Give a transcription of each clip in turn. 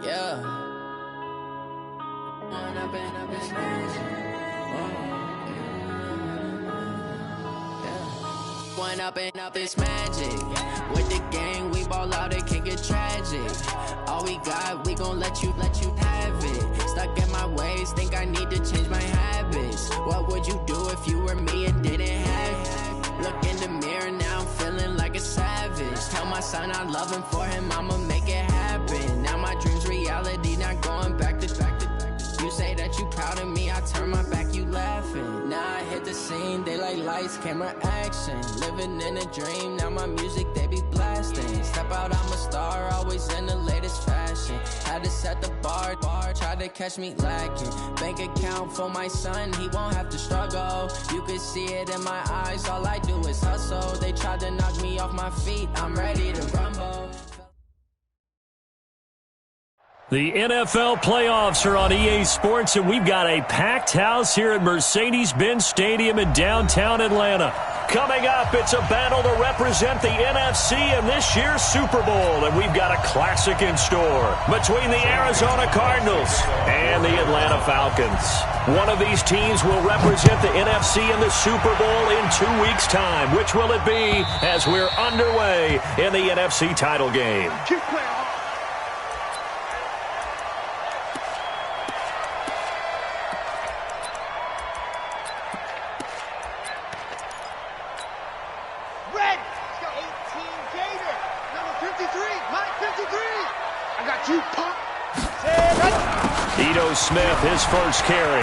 Yeah. One up and up is magic. With the gang, we ball out, it can get tragic. All we got, we gon' let you have it. Stuck in my ways, think I need to change my habits. What would you do if you were me and didn't have it? Look in the mirror, now I'm feeling like a savage. Tell my son I love him, for him I'ma make it happen. Now my dream's reality, not going back to. You say that you proud of me, I turn my back, you laughing. Now I hit the scene, they like lights, camera, action. Living in a dream, now my music, they be blasting. Step out, I'm a star, always in the latest fashion. Had to set the bar, try to catch me lacking. Bank account for my son, he won't have to struggle. You could see it in my eyes, all I do is hustle. They tried to knock me off my feet, I'm ready to rumble. The NFL playoffs are on EA Sports, and we've got a packed house here at Mercedes-Benz Stadium in downtown Atlanta. Coming up, it's a battle to represent the NFC in this year's Super Bowl, and we've got a classic in store between the Arizona Cardinals and the Atlanta Falcons. One of these teams will represent the NFC in the Super Bowl in 2 weeks' time. Which will it be as we're underway in the NFC title game? Keep playing. Smith, his first carry.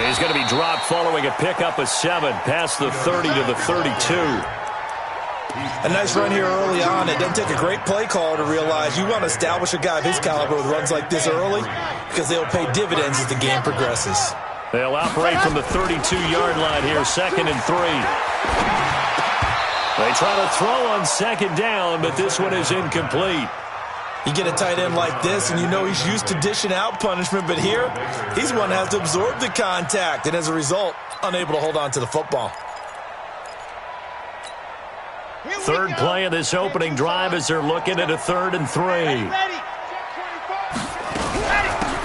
He's going to be dropped following a pickup of 7 past the 30 to the 32. A nice run here early on. It doesn't take a great play caller to realize you want to establish a guy of his caliber with runs like this early because they'll pay dividends as the game progresses. They'll operate from the 32-yard line here, 2nd and 3. They try to throw on 2nd down, but this one is incomplete. You get a tight end like this, and you know he's used to dishing out punishment, but here, he's one that has to absorb the contact, and as a result, unable to hold on to the football. Third play of this opening drive as they're looking at a 3rd and 3.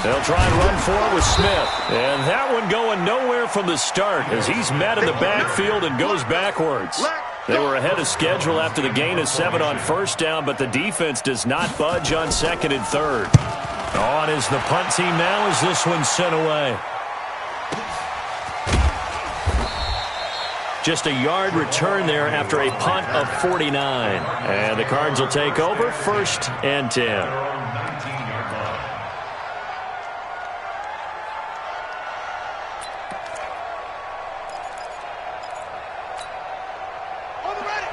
They'll try and run forward with Smith, and that one going nowhere from the start as he's met in the backfield and goes backwards. They were ahead of schedule after the gain of 7 on 1st down, but the defense does not budge on 2nd and 3rd. On is the punt team now as this one's sent away. Just a yard return there after a punt of 49. And the Cards will take over, 1st and 10.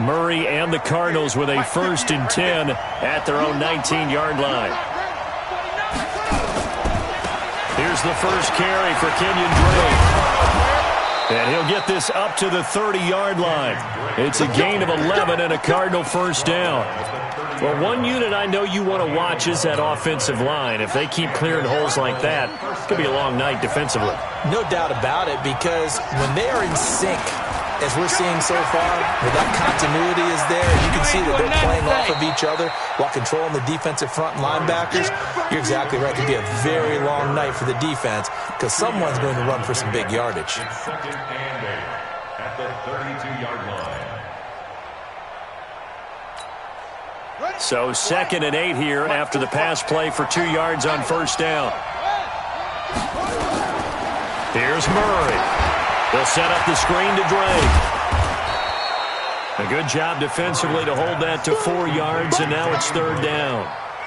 Murray and the Cardinals with a 1st and 10 at their own 19-yard line. Here's the first carry for Kenyon Drake. And he'll get this up to the 30-yard line. It's a gain of 11 and a Cardinal 1st down. Well, one unit I know you want to watch is that offensive line. If they keep clearing holes like that, it could be a long night defensively. No doubt about it, because when they are in sync, as we're seeing so far, where that continuity is there, you can see that they're playing off of each other while controlling the defensive front and linebackers. You're exactly right. It could be a very long night for the defense because someone's going to run for some big yardage. Second and 8 at the 32-yard line. So 2nd and 8 here after the pass play for 2 yards on 1st down. Here's Murray. They'll set up the screen to Drake. A good job defensively to hold that to 4 yards, and now it's 3rd down.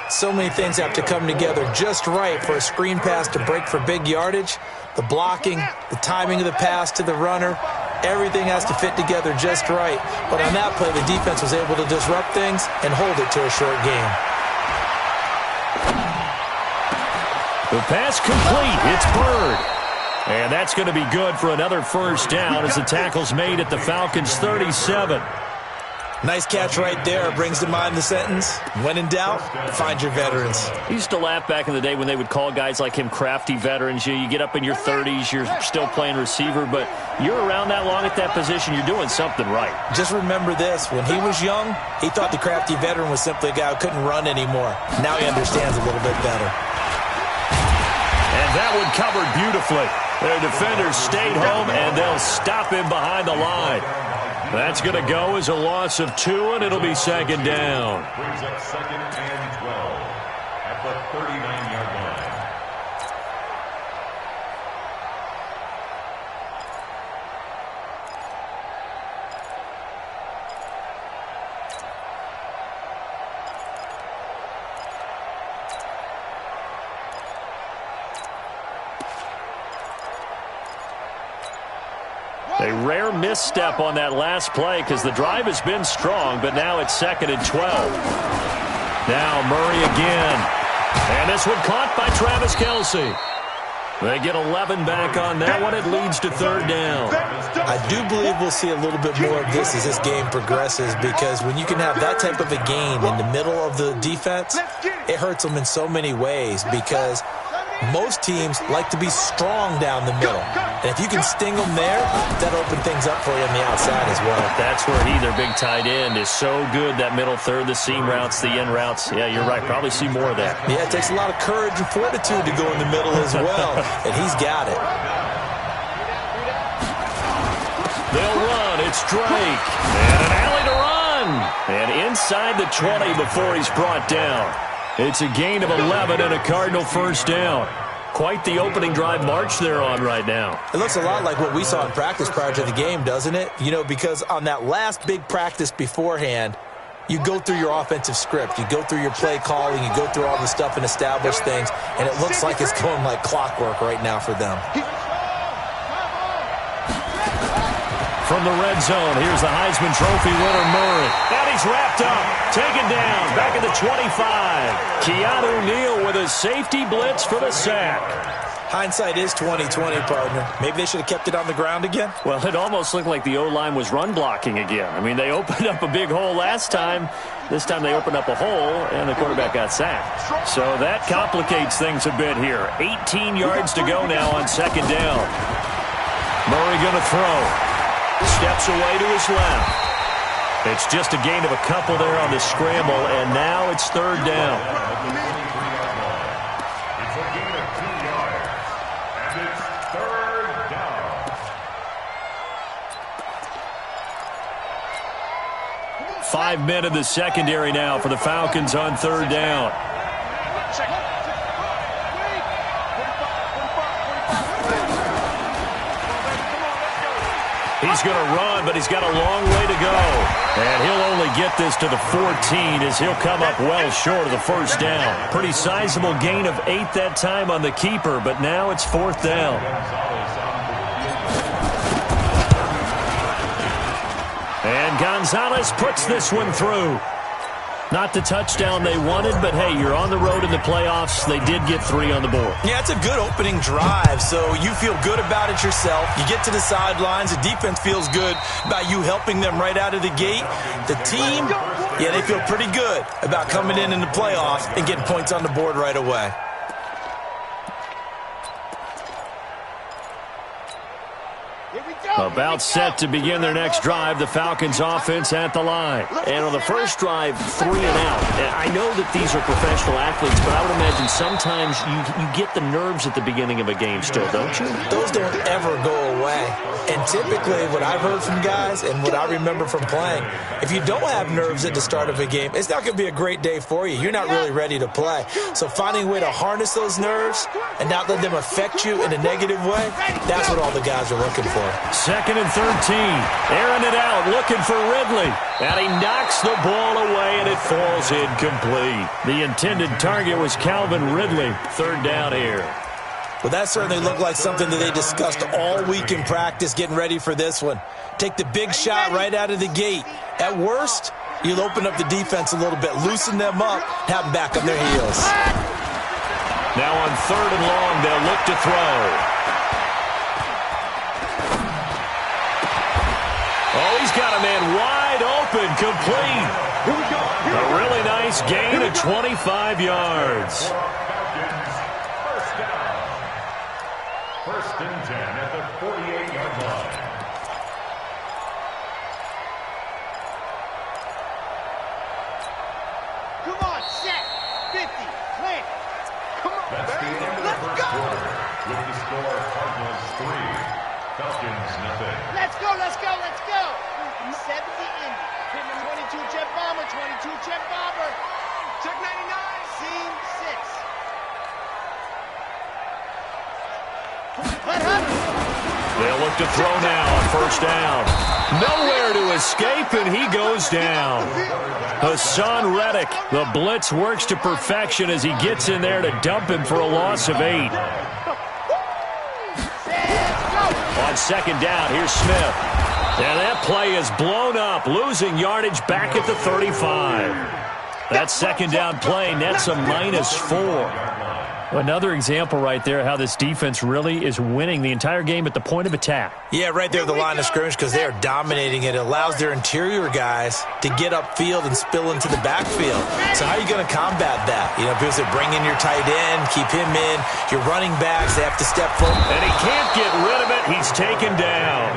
So many things have to come together just right for a screen pass to break for big yardage. The blocking, the timing of the pass to the runner, everything has to fit together just right. But on that play, the defense was able to disrupt things and hold it to a short game. The pass complete. It's Bird. And that's going to be good for another 1st down as the tackle's made at the Falcons' 37. Nice catch right there. Brings to mind the sentence, when in doubt, find your veterans. I used to laugh back in the day when they would call guys like him crafty veterans. You get up in your 30s, you're still playing receiver, but you're around that long at that position, you're doing something right. Just remember this. When he was young, he thought the crafty veteran was simply a guy who couldn't run anymore. Now he understands a little bit better. And that one covered beautifully. Their defenders stayed home, and they'll stop him behind the line. That's going to go as a loss of 2, and it'll be second down. Brings up second and 12 at the 39-yard line. A rare misstep on that last play because the drive has been strong, but now it's second and 12. Now Murray again. And this one caught by Travis Kelce. They get 11 back on that one. It leads to third down. I do believe we'll see a little bit more of this as this game progresses, because when you can have that type of a gain in the middle of the defense, it hurts them in so many ways, because most teams like to be strong down the middle. And if you can sting them there, that'll open things up for you on the outside as well. That's where their big tight end, is so good. That middle third, the seam routes, the in routes. Yeah, you're right. Probably see more of that. Yeah, it takes a lot of courage and fortitude to go in the middle as well. And he's got it. They'll run. It's Drake. And an alley to run. And inside the 20 before he's brought down. It's a gain of 11 and a Cardinal first down. Quite the opening drive march they're on right now. It looks a lot like what we saw in practice prior to the game, doesn't it? You know, because on that last big practice beforehand, you go through your offensive script. You go through your play calling. You go through all the stuff and establish things. And it looks like it's going like clockwork right now for them. From the red zone, here's the Heisman Trophy winner, Murray. And he's wrapped up, taken down, back at the 25. Keanu Neal with a safety blitz for the sack. Hindsight is 20/20, partner. Maybe they should have kept it on the ground again. Well, it almost looked like the O-line was run blocking again. I mean, they opened up a big hole last time. This time they opened up a hole, and the quarterback got sacked. So that complicates things a bit here. 18 yards to go now on second down. Murray going to throw. Steps away to his left. It's just a gain of a couple there on the scramble, and now it's third down. It's a gain of 2 yards, and it's third down. 5 men in the secondary now for the Falcons on third down. He's going to run, but he's got a long way to go. And he'll only get this to the 14 as he'll come up well short of the first down. Pretty sizable gain of 8 that time on the keeper, but now it's fourth down. And Gonzalez puts this one through. Not the touchdown they wanted, but hey, you're on the road in the playoffs. They did get 3 on the board. Yeah, it's a good opening drive, so you feel good about it yourself. You get to the sidelines. The defense feels good about you helping them right out of the gate. The team, yeah, they feel pretty good about coming in the playoffs and getting points on the board right away. About set to begin their next drive, the Falcons offense at the line. And on the first drive, 3 and out. I know that these are professional athletes, but I would imagine sometimes you get the nerves at the beginning of a game still, don't you? Those don't ever go away. And typically what I've heard from guys and what I remember from playing, if you don't have nerves at the start of a game, it's not going to be a great day for you. You're not really ready to play. So finding a way to harness those nerves and not let them affect you in a negative way, that's what all the guys are looking for. Second and 13. Airing it out, looking for Ridley. And he knocks the ball away, and it falls incomplete. The intended target was Calvin Ridley. Third down here. Well, that certainly looked like something that they discussed all week in practice, getting ready for this one. Take the big shot right out of the gate. At worst, you'll open up the defense a little bit, loosen them up, have them back on their heels. Now on third and long, they'll look to throw. Oh, he's got a man wide open, complete. A really nice gain of 25 yards. First down. First and 10 at the 48-yard line. Come on, set, 50, plant. Come on, That's the end of the first quarter. With the score, Cardinals 3, Falcons nothing. Let's go, let's go, let's go. 70 Indy. 22 jet bomber, 22 jet bomber. Check 99. Scene 6. They'll look to throw now on first down. Nowhere to escape, and he goes down. Hassan Reddick, the blitz works to perfection as he gets in there to dump him for a loss of 8. On second down, here's Smith. And that play is blown up, losing yardage back at the 35. That second down play nets a -4. Another example right there how this defense really is winning the entire game at the point of attack. Yeah, right there at the line of scrimmage because they are dominating it. It allows their interior guys to get upfield and spill into the backfield. So how are you going to combat that? You know, because they bring in your tight end, keep him in. Your running backs, they have to step forward. And he can't get rid of it. He's taken down.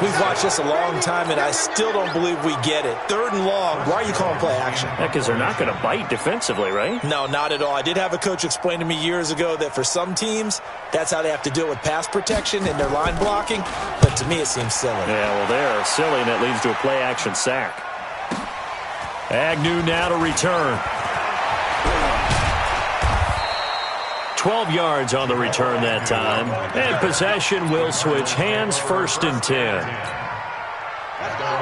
We've watched this a long time, and I still don't believe we get it. 3rd and long, why are you calling play action? Because they're not going to bite defensively, right? No, not at all. I did have a coach explain to me years ago that for some teams, that's how they have to deal with pass protection and their line blocking. But to me, it seems silly. Yeah, well, they're silly, and it leads to a play-action sack. Agnew now to return. 12 yards on the return that time. And possession will switch hands, 1st and 10.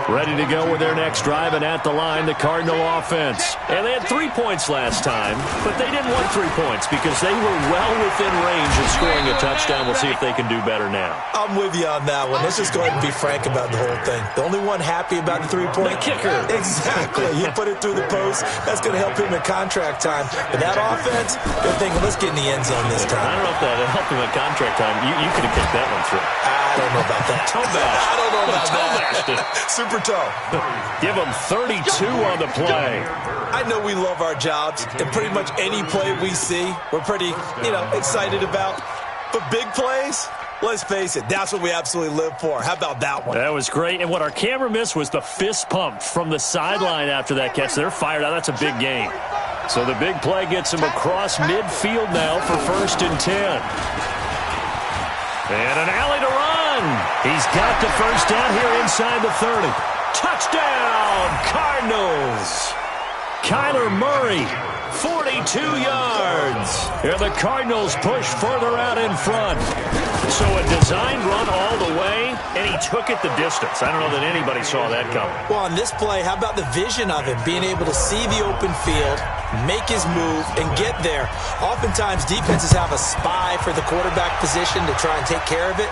Ready to go with their next drive, and at the line, the Cardinal offense. And they had 3 points last time, but they didn't want 3 points because they were well within range of scoring a touchdown. We'll see if they can do better now. I'm with you on that one. Let's just go ahead and be frank about the whole thing. The only one happy about the 3-point. The kicker. Exactly. You put it through the post. That's going to help him in contract time. But that offense, they're thinking, let's get in the end zone this time. I don't know if that helped him in contract time. You could have kicked that one through. I don't know about that. Toe bash. I don't know about toe that. bashed it. Super toe. Give him 32 on the play. I know we love our jobs, and pretty much any play we see, we're pretty, excited about. But big plays, let's face it, that's what we absolutely live for. How about that one? That was great. And what our camera missed was the fist pump from the sideline after that catch. They're fired out. That's a big game. So the big play gets him across midfield now for 1st and 10. And an alley to run. He's got the first down here inside the 30. Touchdown, Cardinals. Kyler Murray, 42 yards. And the Cardinals push further out in front. So a designed run all the way, and he took it the distance. I don't know that anybody saw that coming. Well, on this play, how about the vision of him, being able to see the open field, make his move, and get there. Oftentimes, defenses have a spy for the quarterback position to try and take care of it.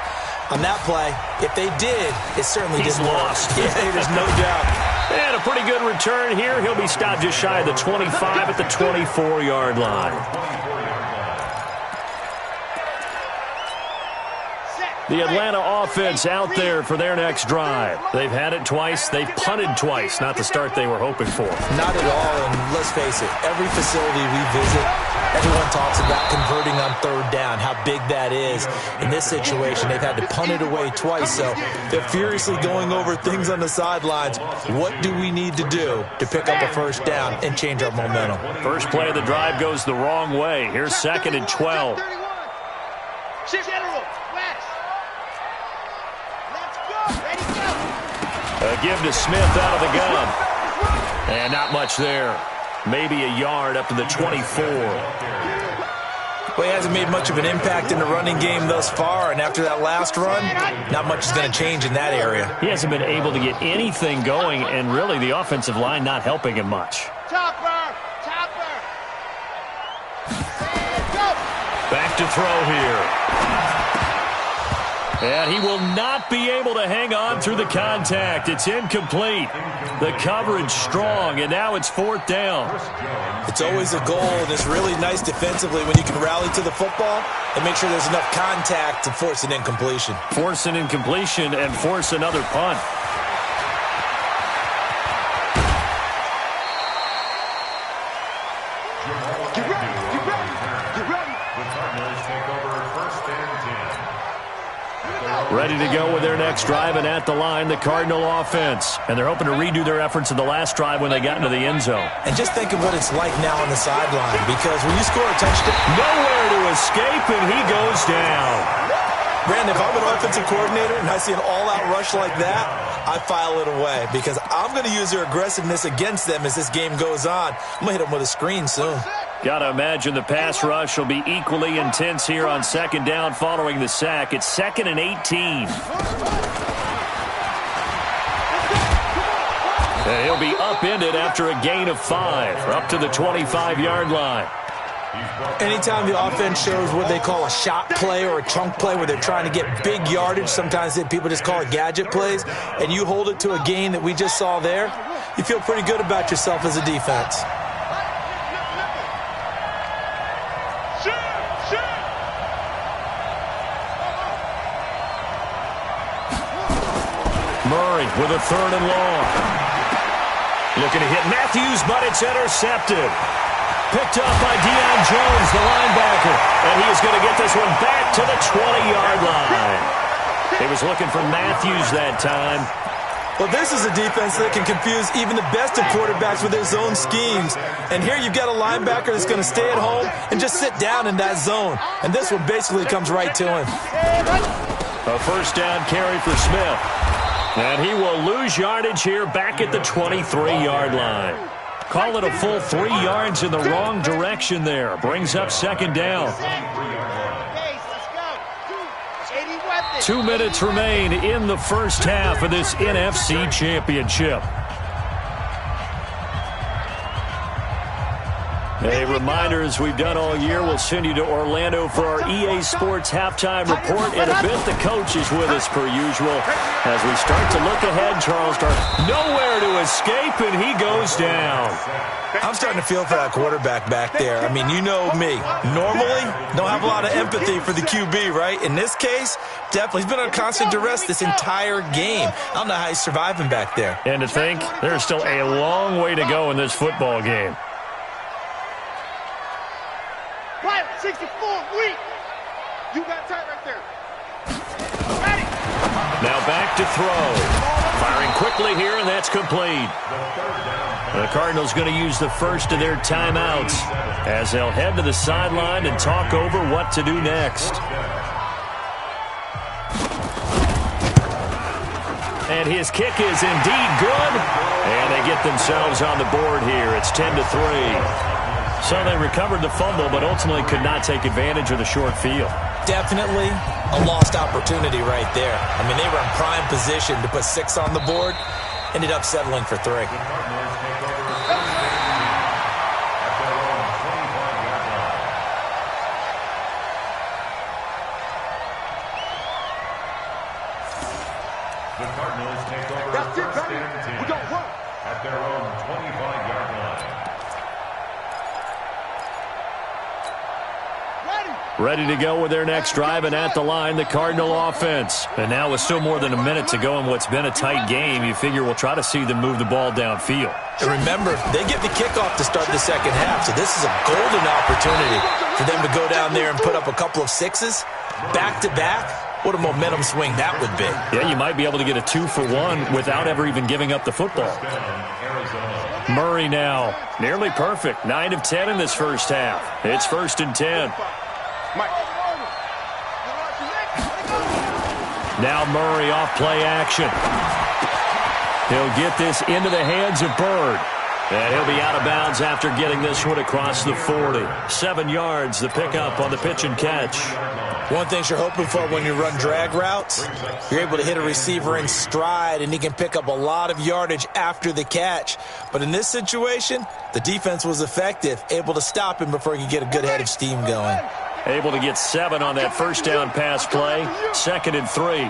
On that play, if they did, it certainly He's didn't lost. work. Yeah, there's no doubt. And a pretty good return here. He'll be stopped just shy of the 25 at the 24-yard line. The Atlanta offense out there for their next drive. They've had it twice. They've punted twice. Not the start they were hoping for. Not at all, and let's face it, every facility we visit, everyone talks about converting on 3rd down, how big that is. In this situation, they've had to punt it away twice, so they're furiously going over things on the sidelines. What do we need to do to pick up a 1st down and change our momentum? First play of the drive goes the wrong way. Here's 2nd and 12. A give to Smith out of the gun. And not much there. Maybe a yard up to the 24. Well, he hasn't made much of an impact in the running game thus far, and after that last run, not much is going to change in that area. He hasn't been able to get anything going, and really the offensive line not helping him much. Topper! Back to throw here. And he will not be able to hang on through the contact. It's incomplete. The coverage strong, and now it's 4th down. It's always a goal, and it's really nice defensively when you can rally to the football and make sure there's enough contact to force an incompletion. Force an incompletion and force another punt. Ready to go with their next drive, and at the line, the Cardinal offense. And they're hoping to redo their efforts in the last drive when they got into the end zone. And just think of what it's like now on the sideline, because when you score a touchdown, nowhere to escape, and he goes down. Brandon, if I'm an offensive coordinator and I see an all-out rush like that, I file it away because I'm going to use their aggressiveness against them as this game goes on. I'm going to hit them with a screen soon. Got to imagine the pass rush will be equally intense here on second down following the sack. It's 2nd and 18. And he'll be upended after a gain of 5, up to the 25-yard line. Anytime the offense shows what they call a shot play or a chunk play where they're trying to get big yardage, sometimes people just call it gadget plays, and you hold it to a gain that we just saw there, you feel pretty good about yourself as a defense. Murray with a 3rd and long. Looking to hit Matthews, but it's intercepted. Picked up by Deion Jones, the linebacker. And he is going to get this one back to the 20-yard line. He was looking for Matthews that time. Well, this is a defense that can confuse even the best of quarterbacks with their zone schemes. And here you've got a linebacker that's going to stay at home and just sit down in that zone. And this one basically comes right to him. A 1st down carry for Smith. And he will lose yardage here back at the 23-yard line. Call it a full 3 yards in the wrong direction there. Brings up 2nd down. 2 minutes remain in the first half of this NFC Championship. A reminder, as we've done all year, we'll send you to Orlando for our EA Sports halftime report. In a bit, the coach is with us per usual. As we start to look ahead, Charles Stark nowhere to escape, and he goes down. I'm starting to feel for that quarterback back there. I mean, you know me. Normally, don't have a lot of empathy for the QB, right? In this case, definitely. He's been under constant duress this entire game. I don't know how he's surviving back there. And to think, there's still a long way to go in this football game. 64, weak. You got tight right there. Ready. Now back to throw. Firing quickly here, and that's complete. The Cardinals going to use the first of their timeouts as they'll head to the sideline and talk over what to do next. And his kick is indeed good. And they get themselves on the board here. It's 10-3. So they recovered the fumble, but ultimately could not take advantage of the short field. Definitely a lost opportunity right there. I mean, they were in prime position to put 6 on the board. Ended up settling for 3. The Cardinals take over first and 10 at their own 25-yard line. Ready to go with their next drive, and at the line, the Cardinal offense. And now with still more than a minute to go in what's been a tight game, you figure we'll try to see them move the ball downfield. And remember, they get the kickoff to start the second half, so this is a golden opportunity for them to go down there and put up a couple of 6s back-to-back. What a momentum swing that would be. Yeah, you might be able to get a 2-for-1 without ever even giving up the football. Murray now, nearly perfect, 9 of 10 in this first half. It's 1st and 10. Now Murray off play action. He'll get this into the hands of Bird. And he'll be out of bounds after getting this one across the 40. 7 yards, the pickup on the pitch and catch. One thing you're hoping for when you run drag routes, you're able to hit a receiver in stride, and he can pick up a lot of yardage after the catch. But in this situation, the defense was effective, able to stop him before he could get a good head of steam going. Able to get 7 on that first down pass play. 2nd and 3.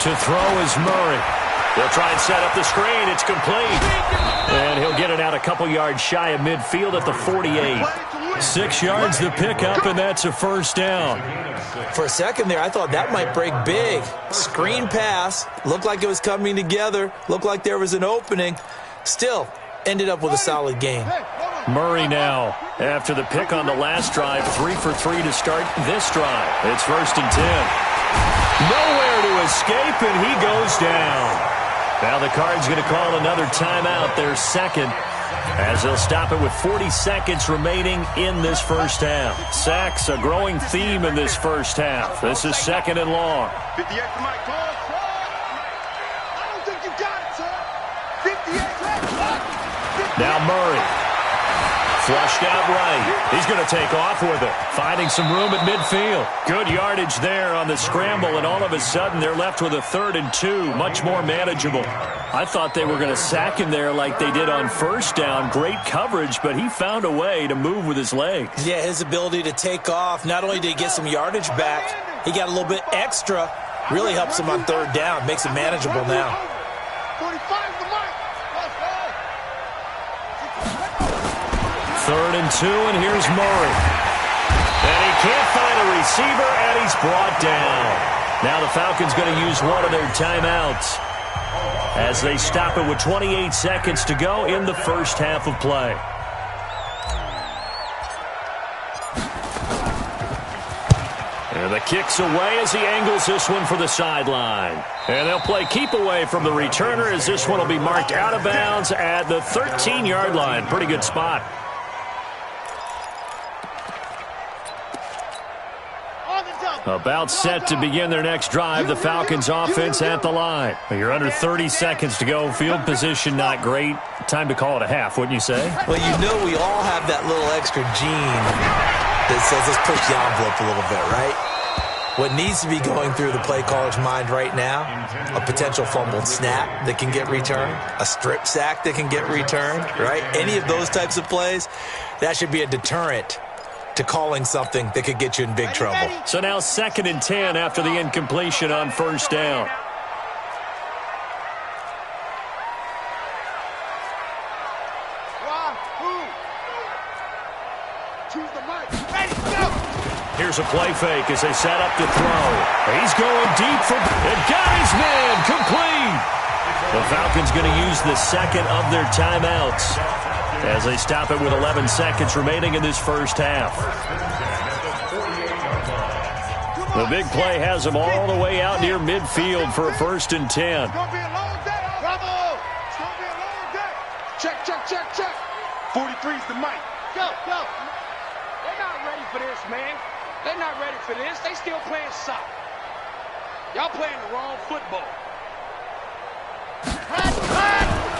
To throw is Murray. He'll try and set up the screen. It's complete. And he'll get it out a couple yards shy of midfield at the 48. 6 yards the pickup, and that's a first down. For a second there, I thought that might break big. Screen pass. Looked like it was coming together. Looked like there was an opening. Still, ended up with a solid gain. Murray now, after the pick on the last drive, 3 for 3 to start this drive. It's 1st and 10. Nowhere to escape, and he goes down. Now the Cards going to call another timeout, their second, as they'll stop it with 40 seconds remaining in this first half. Sacks, a growing theme in this first half. This is 2nd and long. 58 to Mike. I don't think you got it, sir. 58. Now Murray. Flushed out right. He's going to take off with it. Finding some room at midfield. Good yardage there on the scramble, and all of a sudden they're left with a 3rd and 2. Much more manageable. I thought they were going to sack him there like they did on 1st down. Great coverage, but he found a way to move with his legs. Yeah, his ability to take off. Not only did he get some yardage back, he got a little bit extra. Really helps him on 3rd down. Makes it manageable now. 45 to Mike. 3rd and 2, and here's Murray. And he can't find a receiver, and he's brought down. Now the Falcons going to use one of their timeouts as they stop it with 28 seconds to go in the first half of play. And the kick's away as he angles this one for the sideline. And they'll play keep away from the returner as this one will be marked out of bounds at the 13-yard line. Pretty good spot. About set to begin their next drive. The Falcons offense at the line. You're under 30 seconds to go. Field position not great. Time to call it a half, wouldn't you say? Well, you know we all have that little extra gene that says let's push the envelope a little bit, right? What needs to be going through the play caller's mind right now, a potential fumbled snap that can get returned, a strip sack that can get returned, right? Any of those types of plays, that should be a deterrent to calling something that could get you in big trouble. So now 2nd and 10 after the incompletion on 1st down. Here's a play fake as they set up to throw. He's going deep for and got his man complete. The Falcons going to use the second of their timeouts as they stop it with 11 seconds remaining in this first half. The big play has them all the way out near midfield for a 1st and 10. It's going to be a long day. Bravo. It's going to be a long day. Check. 43's the mic. Go. They're not ready for this, man. They're not ready for this. They still playing soccer. Y'all playing the wrong football.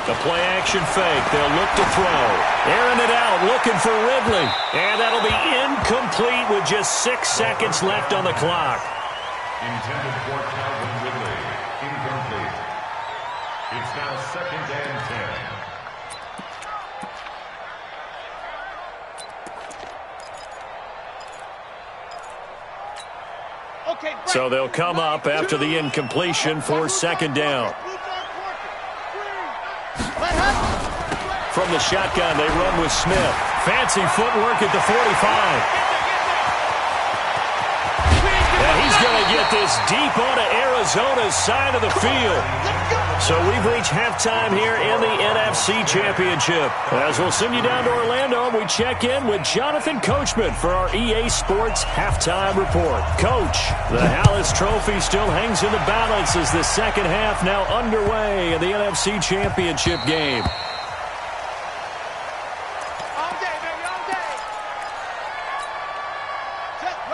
The play action fake. They'll look to throw. Airing it out, looking for Ridley. And that'll be incomplete with just 6 seconds left on the clock. Intended for Calvin Ridley. Incomplete. It's now 2nd and 10. So they'll come up after the incompletion for 2nd down. From the shotgun, they run with Smith. Fancy footwork at the 45. And he's going to get this deep onto Arizona's side of the field. So we've reached halftime here in the NFC Championship. As we'll send you down to Orlando, and we check in with Jonathan Coachman for our EA Sports Halftime Report. Coach, the Hallis Trophy still hangs in the balance as the second half now underway in the NFC Championship game.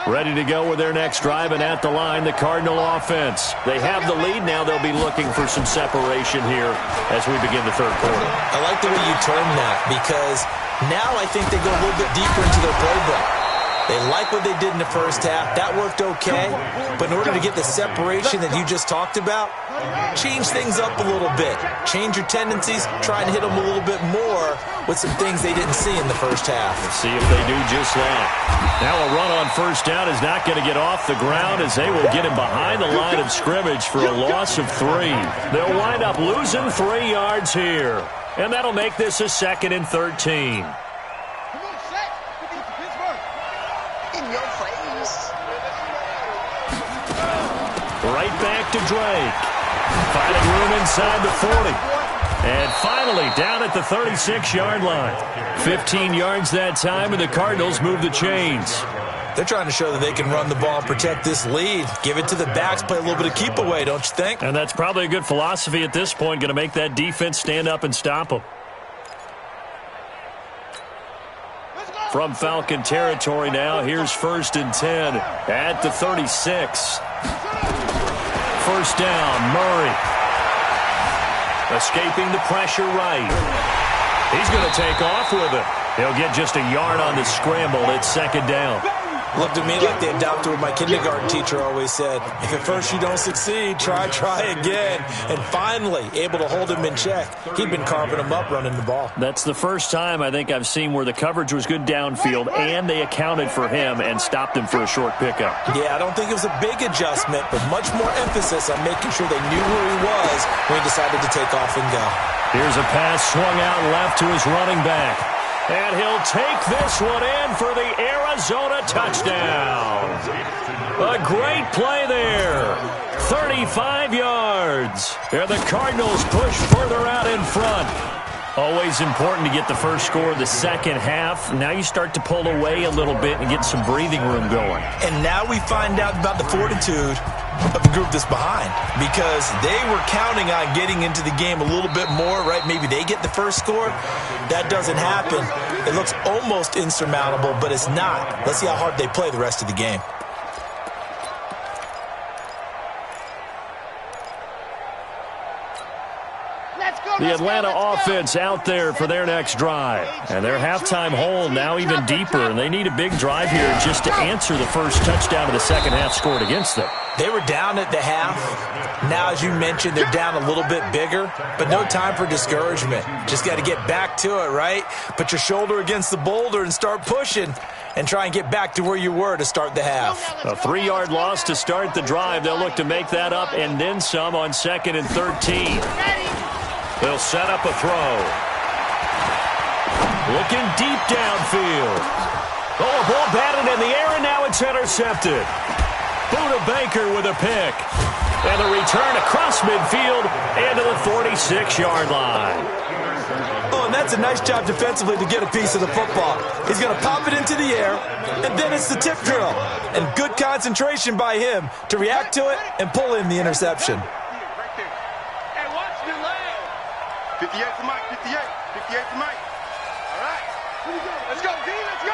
Ready to go with their next drive, and at the line, the Cardinal offense. They have the lead. Now they'll be looking for some separation here as we begin the third quarter. I like the way you term that, because now I think they go a little bit deeper into their playbook. They like what they did in the first half. That worked okay. But in order to get the separation that you just talked about, change things up a little bit. Change your tendencies. Try and hit them a little bit more with some things they didn't see in the first half. Let's see if they do just that. Now a run on 1st down is not going to get off the ground as they will get him behind the line of scrimmage for a loss of 3. They'll wind up losing 3 yards here. And that'll make this a 2nd and 13. Right back to Drake. Finding room inside the 40. And finally, down at the 36-yard line. 15 yards that time, and the Cardinals move the chains. They're trying to show that they can run the ball and protect this lead. Give it to the backs, play a little bit of keep away, don't you think? And that's probably a good philosophy at this point, going to make that defense stand up and stop them. From Falcon territory now, here's 1st and 10 at the 36. First down, Murray. Escaping the pressure right. He's going to take off with it. He'll get just a yard on the scramble. It's 2nd down. Looked at me like they adopted what my kindergarten teacher always said. If at first you don't succeed, try again. And finally, able to hold him in check. He'd been carving him up running the ball. That's the first time I think I've seen where the coverage was good downfield and they accounted for him and stopped him for a short pickup. Yeah, I don't think it was a big adjustment, but much more emphasis on making sure they knew where he was when he decided to take off and go. Here's a pass swung out left to his running back. And he'll take this one in for the Arizona touchdown. A great play there. 35 yards. And the Cardinals push further out in front. Always important to get the first score of the second half. Now you start to pull away a little bit and get some breathing room going. And now we find out about the fortitude of the group that's behind, because they were counting on getting into the game a little bit more, right? Maybe they get the first score. That doesn't happen. It looks almost insurmountable, but it's not. Let's see how hard they play the rest of the game. The Atlanta offense out there for their next drive. And their halftime hole now even deeper, and they need a big drive here just to answer the first touchdown of the second half scored against them. They were down at the half. Now, as you mentioned, they're down a little bit bigger, but no time for discouragement. Just got to get back to it, right? Put your shoulder against the boulder and start pushing and try and get back to where you were to start the half. A 3-yard loss to start the drive. They'll look to make that up and then some on 2nd and 13. They'll set up a throw. Looking deep downfield. Oh, a ball batted in the air, and now it's intercepted. Buda Baker with a pick. And the return across midfield into the 46-yard line. Oh, and that's a nice job defensively to get a piece of the football. He's going to pop it into the air, and then it's the tip drill. And good concentration by him to react to it and pull in the interception. 58 to Mike, 58. 58 to Mike. All right. Let's go, D. Let's go.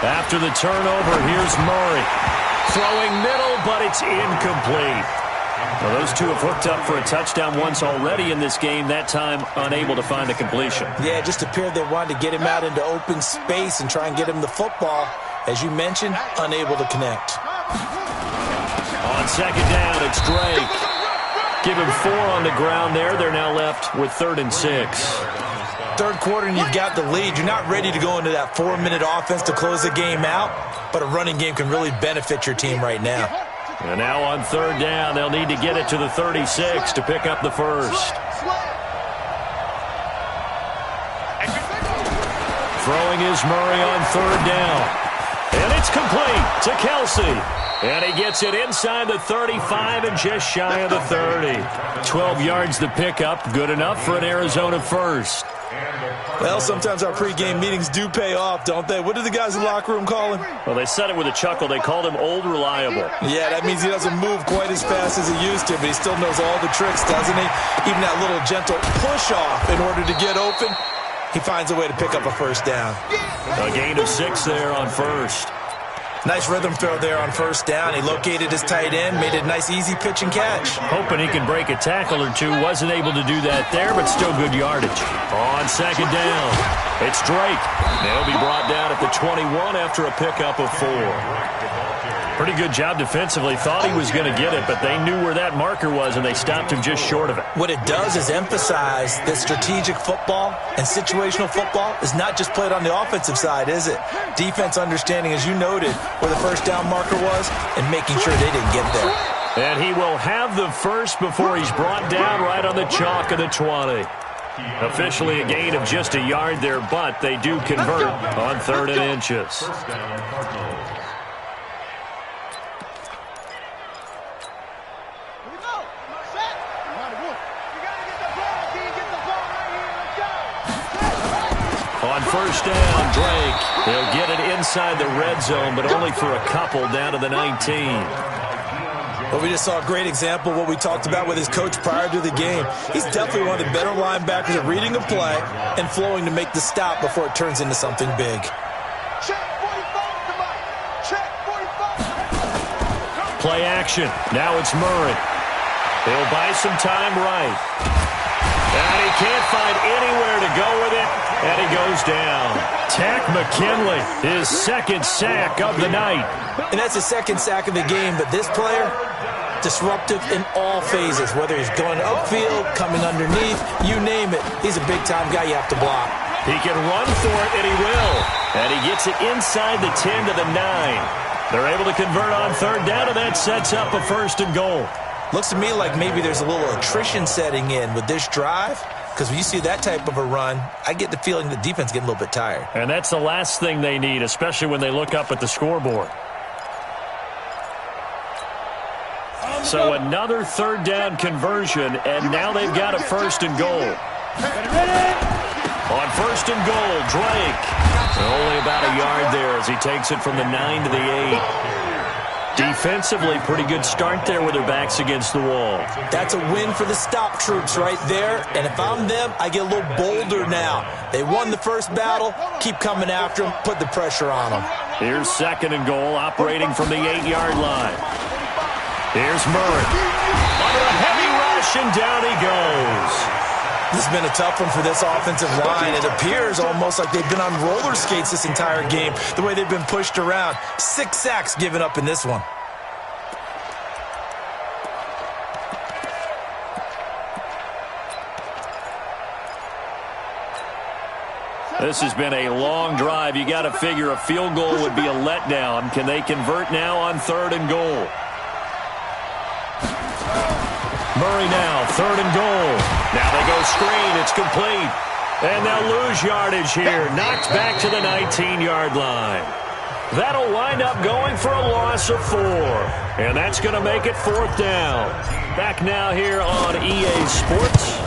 After the turnover, here's Murray. Throwing middle, but it's incomplete. Well, those two have hooked up for a touchdown once already in this game, that time unable to find a completion. Yeah, it just appeared they wanted to get him out into open space and try and get him the football. As you mentioned, unable to connect. On 2nd down, it's Drake. Give him 4 on the ground there. They're now left with 3rd and 6. Third quarter and you've got the lead. You're not ready to go into that 4-minute offense to close the game out, but a running game can really benefit your team right now. And now on 3rd down, they'll need to get it to the 36 to pick up the first. Throwing is Murray on 3rd down. And it's complete to Kelsey. And he gets it inside the 35 and just shy of the 30. 12 yards to pick up. Good enough for an Arizona first. Well, sometimes our pregame meetings do pay off, don't they? What do the guys in the locker room call him? Well, they said it with a chuckle. They called him Old Reliable. Yeah, that means he doesn't move quite as fast as he used to, but he still knows all the tricks, doesn't he? Even that little gentle push-off in order to get open, he finds a way to pick up a first down. A gain of 6 there on first. Nice rhythm throw there on 1st down. He located his tight end, made it a nice, easy pitch and catch. Hoping he can break a tackle or two. Wasn't able to do that there, but still good yardage. On 2nd down, it's Drake. They'll be brought down at the 21 after a pickup of 4. Pretty good job defensively. Thought he was going to get it, but they knew where that marker was, and they stopped him just short of it. What it does is emphasize that strategic football and situational football is not just played on the offensive side, is it? Defense understanding, as you noted, where the 1st down marker was and making sure they didn't get there. And he will have the first before he's brought down right on the chalk of the 20. Officially a gain of just a yard there, but they do convert on 3rd and inches. first down. Drake, he'll get it inside the red zone, but only for a couple down to the 19. Well, we just saw a great example of what we talked about with his coach prior to the game. He's definitely one of the better linebackers at reading a play and flowing to make the stop before it turns into something big. Check 45 to Mike. Check 45. Play action. Now it's Murray. He'll buy some time right. And he can't find anywhere to go with it, and he goes down. Tack McKinley, his second sack of the night. And that's his second sack of the game, but this player, disruptive in all phases, whether he's going upfield, coming underneath, you name it. He's a big-time guy you have to block. He can run for it, and he will. And he gets it inside the 10 to the 9. They're able to convert on third down, and that sets up a first and goal. Looks to me like maybe there's a little attrition setting in with this drive, because when you see that type of a run, I get the feeling the defense getting a little bit tired. And that's the last thing they need, especially when they look up at the scoreboard. So another third down conversion, and now they've got a first and goal. On first and goal, Drake. Only about a yard there as he takes it from the 9 to the 8. Defensively, pretty good start there with their backs against the wall. That's a win for the stop troops right there. And if I'm them, I get a little bolder now. They won the first battle. Keep coming after them. Put the pressure on them. Here's second and goal, operating from the 8-yard line. Here's Murray. Under a heavy rush, and down he goes. This has been a tough one for this offensive line. It appears almost like they've been on roller skates this entire game, the way they've been pushed around. 6 sacks given up in this one. This has been a long drive. You got to figure a field goal would be a letdown. Can they convert now on third and goal? Murray now, third and goal. Now they go screen. It's complete. And they'll lose yardage here. Knocked back to the 19-yard line. That'll wind up going for a loss of 4. And that's going to make it fourth down. Back now here on EA Sports.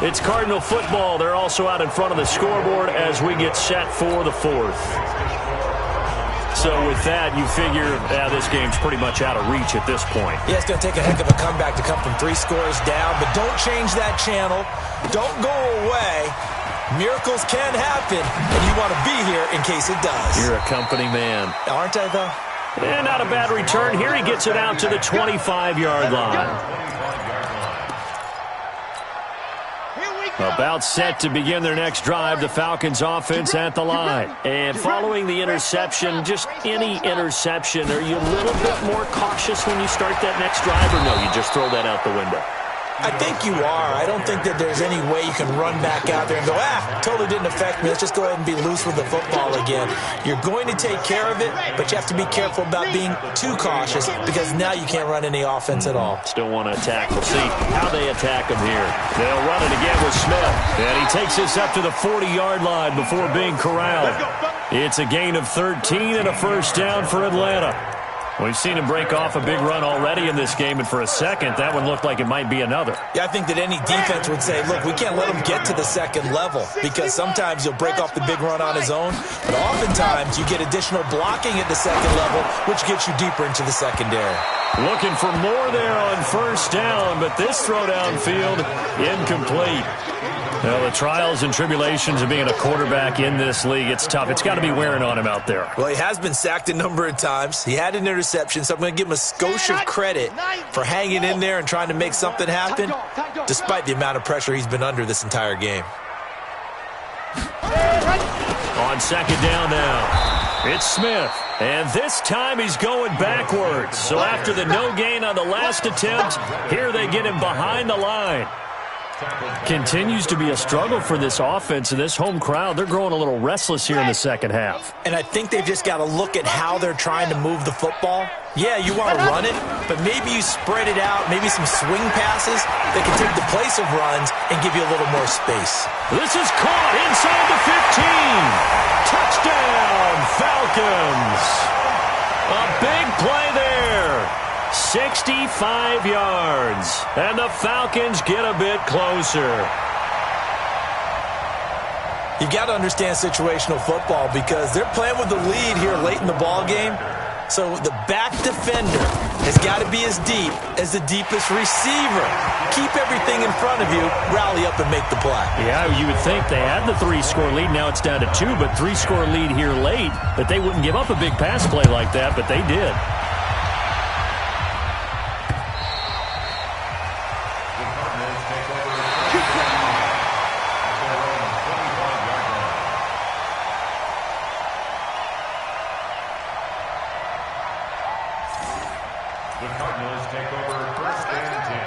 It's Cardinal football. They're also out in front of the scoreboard as we get set for the fourth. So with that, you figure this game's pretty much out of reach at this point. Yeah, it's going to take a heck of a comeback to come from 3 scores down, but don't change that channel. Don't go away. Miracles can happen, and you want to be here in case it does. You're a company man. Aren't I, though? And not a bad return. Here he gets it out to the 25-yard line. About set to begin their next drive, the Falcons offense at the line. And following the interception, just any interception, are you a little bit more cautious when you start that next drive, or no, you just throw that out the window? I think you are. I don't think that there's any way you can run back out there and go, totally didn't affect me. Let's just go ahead and be loose with the football again. You're going to take care of it, but you have to be careful about being too cautious because now you can't run any offense at all. Still want to attack. We'll see how they attack him here. They'll run it again with Smith. And he takes this up to the 40-yard line before being corralled. It's a gain of 13 and a first down for Atlanta. We've seen him break off a big run already in this game, and for a second, that one looked like it might be another. Yeah, I think that any defense would say, look, we can't let him get to the second level because sometimes he'll break off the big run on his own, but oftentimes you get additional blocking at the second level, which gets you deeper into the secondary. Looking for more there on first down, but this throw downfield, incomplete. Well, the trials and tribulations of being a quarterback in this league, it's tough. It's got to be wearing on him out there. Well, he has been sacked a number of times. He had an interception, so I'm going to give him a skosh of credit for hanging in there and trying to make something happen, despite the amount of pressure he's been under this entire game. On second down now, it's Smith. And this time he's going backwards. So after the no gain on the last attempt, here they get him behind the line. Continues to be a struggle for this offense and this home crowd. They're growing a little restless here in the second half. And I think they've just got to look at how they're trying to move the football. Yeah, you want to run it, but maybe you spread it out, maybe some swing passes that can take the place of runs and give you a little more space. This is caught inside the 15. Touchdown, Falcons. A big play there. 65 yards, and the Falcons get a bit closer. You got to understand situational football because they're playing with the lead here late in the ball game. So the back defender has got to be as deep as the deepest receiver. Keep everything in front of you, rally up and make the play. Yeah, you would think they had the 3-score lead. Now it's down to 2, but 3-score lead here late. But they wouldn't give up a big pass play like that, but they did. The Cardinals take over 1st and 10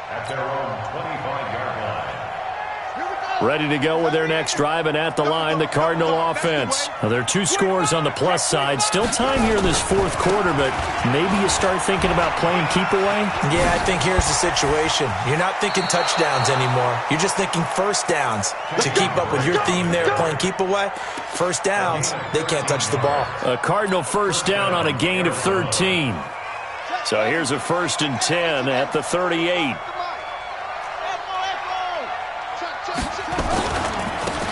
at their own 25-yard line. Ready to go with their next drive, and at the line, the Cardinal offense. Now, there are 2 scores on the plus side. Still time here in this 4th quarter, but maybe you start thinking about playing keep away? Yeah, I think here's the situation. You're not thinking touchdowns anymore. You're just thinking first downs. To keep up with your theme there, playing keep away, first downs, they can't touch the ball. A Cardinal first down on a gain of 13. So here's a 1st and 10 at the 38.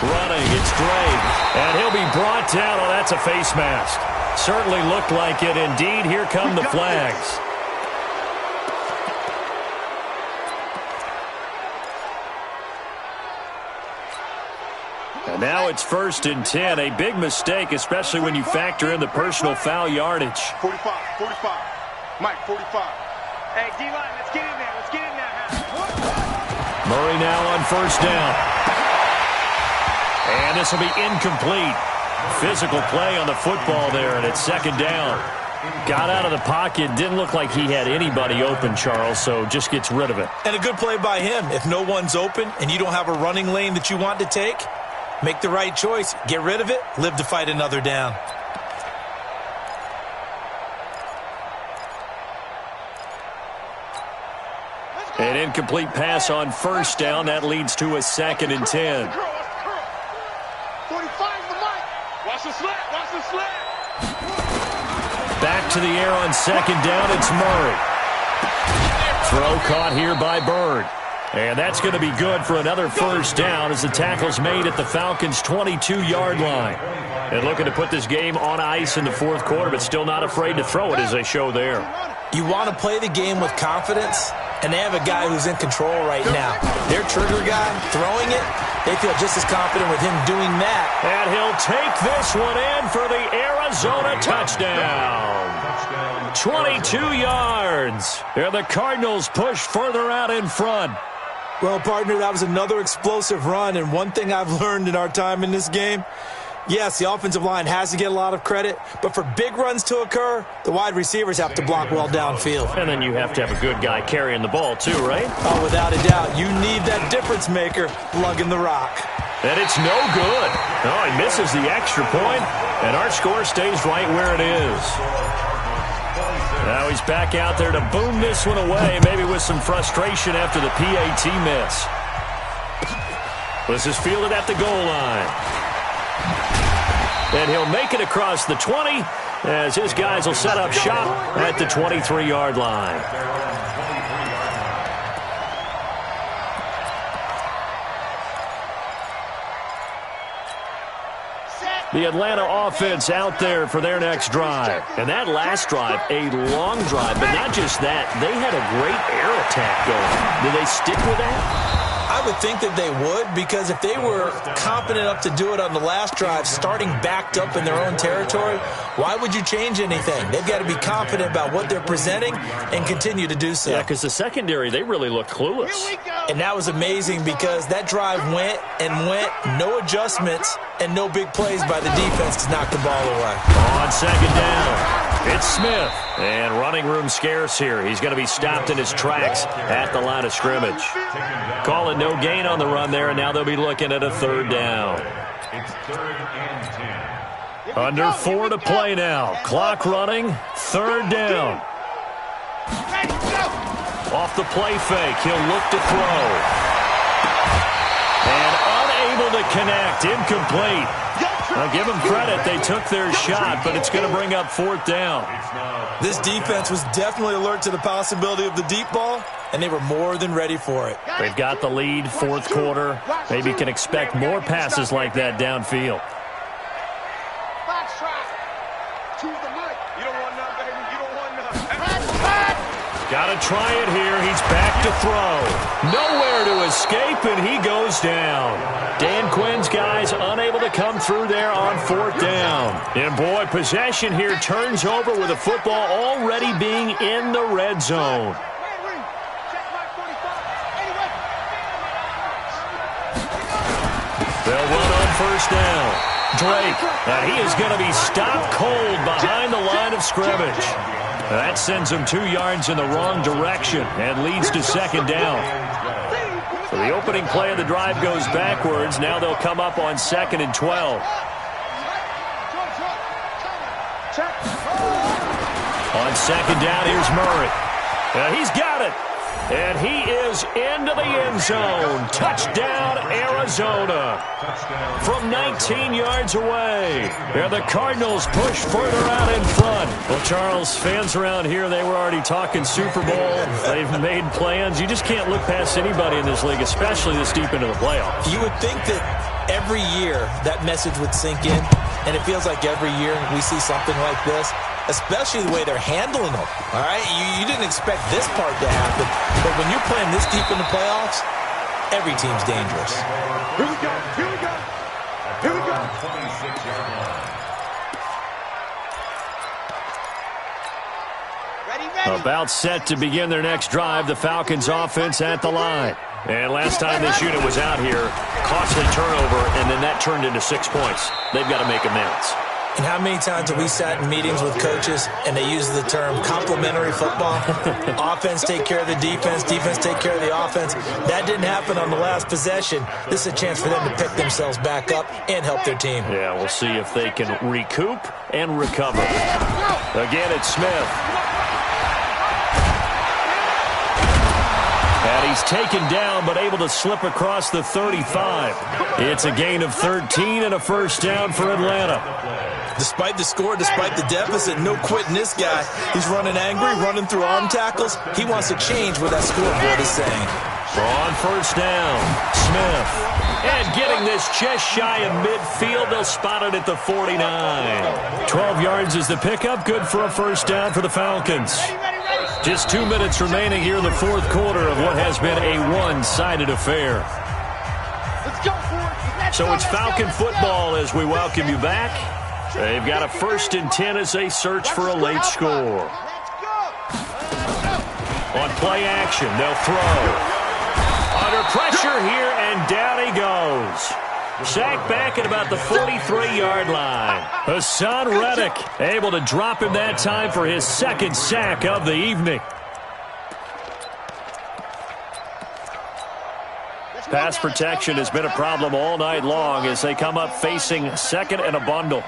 Running, it's Drake, and he'll be brought down. Oh, that's a face mask. Certainly looked like it. Indeed, here come the flags. And now it's 1st and 10. A big mistake, especially when you factor in the personal foul yardage. 45. Mike, 45. Hey, D-line, let's get in there. Let's get in there. Murray now on 1st down. And this will be incomplete. Physical play on the football there, and it's 2nd down. Got out of the pocket. Didn't look like he had anybody open, Charles, so just gets rid of it. And a good play by him. If no one's open and you don't have a running lane that you want to take, make the right choice. Get rid of it. Live to fight another down. An incomplete pass on 1st down. That leads to a 2nd and 10. 45 the mic. Watch the slap. Watch the slap. Back to the air on 2nd down. It's Murray. Throw caught here by Bird. And that's going to be good for another 1st down as the tackle's made at the Falcons' 22-yard line. And looking to put this game on ice in the 4th quarter, but still not afraid to throw it as they show there. You want to play the game with confidence, and they have a guy who's in control right now. Their trigger guy throwing it, they feel just as confident with him doing that. And he'll take this one in for the Arizona touchdown. 22 yards. And the Cardinals push further out in front. Well, partner, that was another explosive run, and one thing I've learned in our time in this game, yes, the offensive line has to get a lot of credit, but for big runs to occur, the wide receivers have to block well downfield. And then you have to have a good guy carrying the ball too, right? Oh, without a doubt. You need that difference maker lugging the rock. And it's no good. Oh, he misses the extra point, and our score stays right where it is. Now he's back out there to boom this one away, maybe with some frustration after the PAT miss. This is fielded at the goal line. And he'll make it across the 20 as his guys will set up shop at the 23-yard line. The Atlanta offense out there for their next drive. And that last drive, a long drive, but not just that. They had a great air attack going. Do they stick with that? I would think that they would, because if they were confident enough to do it on the last drive, starting backed up in their own territory, why would you change anything? They've got to be confident about what they're presenting and continue to do so. Yeah, because the secondary, they really looked clueless. And that was amazing because that drive went and went, no adjustments, and no big plays by the defense to knock the ball away. On 2nd down, it's Smith. And running room scarce here. He's going to be stopped in his tracks at the line of scrimmage. Calling no gain on the run there, and now they'll be looking at a 3rd down. It's 3rd and 10. Under 4 to play now. Clock running, 3rd down. Off the play fake, he'll look to throw. And unable to connect, incomplete. I'll give them credit. They took their shot, but it's going to bring up 4th down. This defense was definitely alert to the possibility of the deep ball, and they were more than ready for it. They've got the lead, 4th quarter. Maybe can expect more passes like that downfield. Got to try it here. He's back to throw. Nowhere to escape, and he goes down. Dan Quinn's guys unable to come through there on 4th down. And, boy, possession here turns over with the football already being in the red zone. They'll run on 1st down. Drake, and he is going to be stopped cold behind the line of scrimmage. That sends him 2 yards in the wrong direction and leads to 2nd down. So the opening play of the drive goes backwards. Now they'll come up on 2nd and 12. On 2nd down, here's Murray. He's got it. And he is into the end zone. Touchdown, Arizona. From 19 yards away. And the Cardinals push further out in front. Well, Charles, fans around here, they were already talking Super Bowl. They've made plans. You just can't look past anybody in this league, especially this deep into the playoffs. You would think that every year that message would sink in, and it feels like every year we see something like this, especially the way they're handling them. All right, you didn't expect this part to happen, but when you're playing this deep in the playoffs, every team's dangerous. Here we go. Here we go. Here we go. 26-yard line. About set to begin their next drive, the Falcons offense at the line. And last time this unit was out here, costly turnover, and then that turned into 6 points. They've got to make amends. And how many times have we sat in meetings with coaches and they use the term complementary football? Offense take care of the defense, defense take care of the offense. That didn't happen on the last possession. This is a chance for them to pick themselves back up and help their team. Yeah, we'll see if they can recoup and recover. Again, it's Smith. And he's taken down, but able to slip across the 35. It's a gain of 13 and a 1st down for Atlanta. Despite the score, despite the deficit, no quitting this guy. He's running angry, running through arm tackles. He wants to change what that scoreboard is saying. On 1st down, Smith. And getting this just shy of midfield, they'll spot it at the 49. 12 yards is the pickup, good for a 1st down for the Falcons. Just 2 minutes remaining here in the 4th quarter of what has been a one-sided affair. So it's Falcon football as we welcome you back. They've got a 1st and 10 as they search for a late score. On play action, they'll throw. Under pressure here, and down he goes. Sacked back at about the 43-yard line. Hassan Reddick able to drop him that time for his 2nd sack of the evening. Pass protection has been a problem all night long as they come up facing 2nd and a bundle.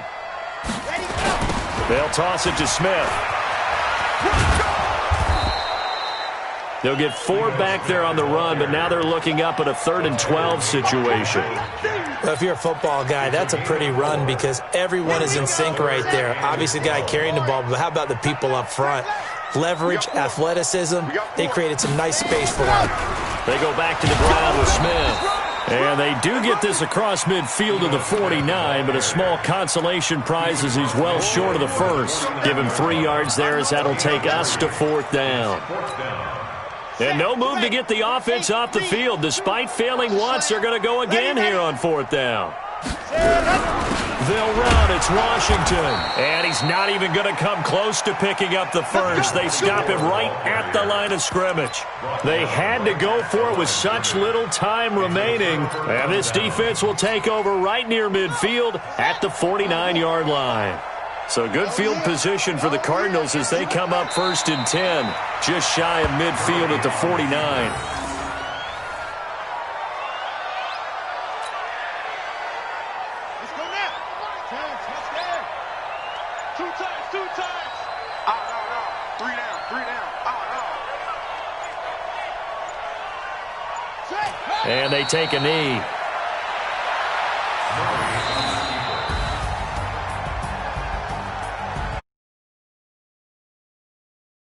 They'll toss it to Smith. They'll get 4 back there on the run, but now they're looking up at a 3rd and 12 situation. Well, if you're a football guy, that's a pretty run because everyone is in sync right there. Obviously, the guy carrying the ball, but how about the people up front? Leverage, athleticism, they created some nice space for him. They go back to the ground with Smith. And they do get this across midfield to the 49, but a small consolation prize as he's well short of the 1st. Give him 3 yards there as that'll take us to 4th down. And no move to get the offense off the field. Despite failing once, they're going to go again here on 4th down. They'll run. It's Washington. And he's not even going to come close to picking up the 1st. They stop him right at the line of scrimmage. They had to go for it with such little time remaining. And this defense will take over right near midfield at the 49-yard line. So good field position for the Cardinals as they come up 1st and 10. Just shy of midfield at the 49. And they take a knee.